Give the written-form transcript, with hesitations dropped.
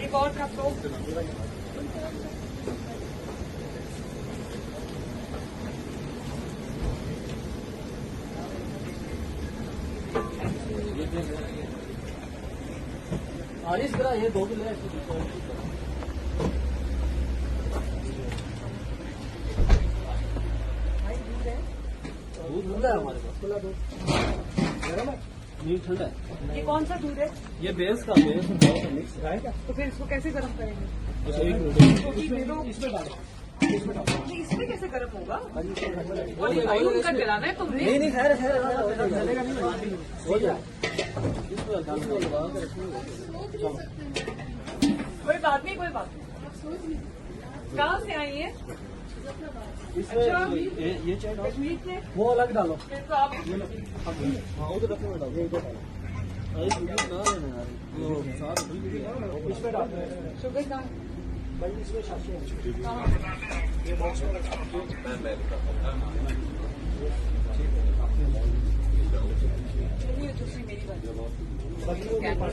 एक और कप दो। इस तरह ये 2 किलो है। दूध ठंडा है हमारे पास। खुला दूध गरम है, नहीं ठंडा है। ये कौन सा दूध है? ये भैंस का मिक्स गाय का। तो फिर इसको कैसे गर्म करेंगे? बस 1 मिनट इसमें डालो। इसमें कैसे गर्म होगा? नहीं आयरन का जलाना है तुमने? नहीं खैर चलेगा नहीं, हो जाए। कोई बात नहीं, कोई बात नहीं। कहाँ से आई है? इसमें ये चाय डालो, कश्मीर से? वो अलग डालो। फिर तो आप हाँ उधर रखने में डालो, ये इधर डालो। ना लेना यार, वो साथ इसमें डालो। शुगर का भाई इसमें शाशी है। ये बॉक्स में रखा चलिए, दूसरी मेरी बात। ये भाई